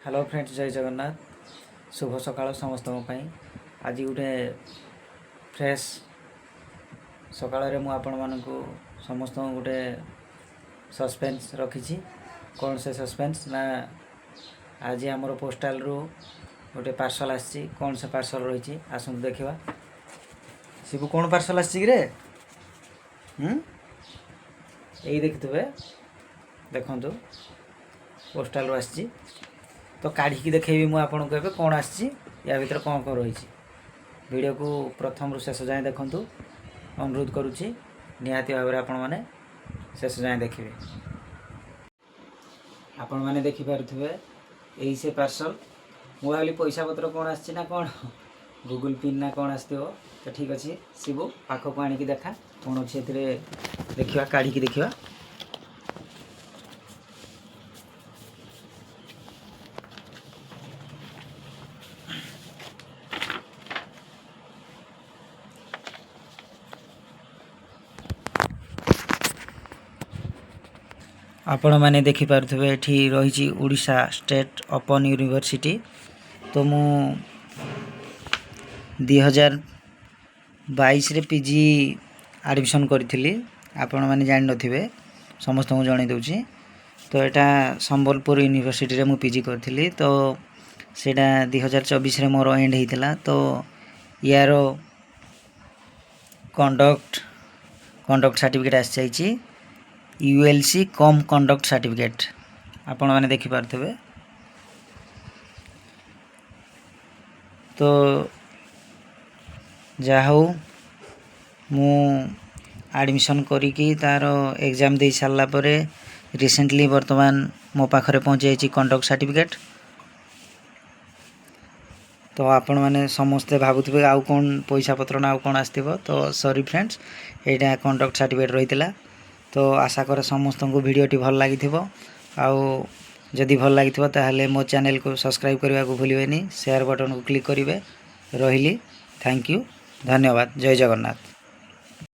Hello friends, जय जगन्नाथ। शुभ सकाळ समस्त आज गोटे फ्रेश सकाळ मु आपण मानकु समस्त गोटे सस्पेंस रखी। कौन से सस्पेंस ना आज आमर पोस्टाल रु गोटे पार्सल आसी। कौन से पार्सल रही आसतु देखा। शिवु कौन पार्सल आसरे यही देखिथे देखु पोस्टाल रु आसी। तो काढ़ी देखेबी मुझे आपको कहते कौन आसी या भर कौन कौन रही। वीडियो को प्रथम रु शेष जाए देखूँ अनुरोध करुच्ची निहाती भाव आपण मैंने शेष जाए देखिए। आपण मैंने देखिपे यही से पार्सल मु भावी पैसा पत्र कौन आसी ना कौन गूगल पिन ना कौन आसो। तो ठीक अच्छे शिवु पाखक आणिकी देखा कौन अच्छे देखा काढ़ी देखा। आपण मैंने देखिपे ये रही उड़ीसा स्टेट ओपन यूनिवर्सिटी। तो मु 2022 रे पीजी एडमिशन करी। आपण मैंने जान नथिबे समस्त को जणाई दूची। तो यहाँ संबलपुर यूनिवर्सिटी रे मु पीजी करी। तो सेटा 2024 रे मोर एंड होता। तो यार कंडक्ट सर्टिफिकेट आसी जाइए ULC कम कंडक्ट सर्टिफिकेट आपण मैंने देखिपे। तो जाऊ मु एडमिशन करी तार एग्जाम दे सारा पर रिसेंटली वर्तमान मो पाखरे पहुँच जाइए कंडक्ट सर्टिफिकेट। तो आपण मैंने समस्ते भावुवे आउ कौन पैसा पत्र ना आउ कौन आसो। तो सॉरी फ्रेंड्स, यहाँ कंडक्ट सर्टिफिकेट रही है। तो आशा कर समस्त को वीडियोटी भल लगी आउ जदि भल लगी ताहले मो चैनल को सब्सक्राइब करने को भूलें। शेयर बटन को क्लिक करेंगे। रही थैंक यू, धन्यवाद, जय जगन्नाथ।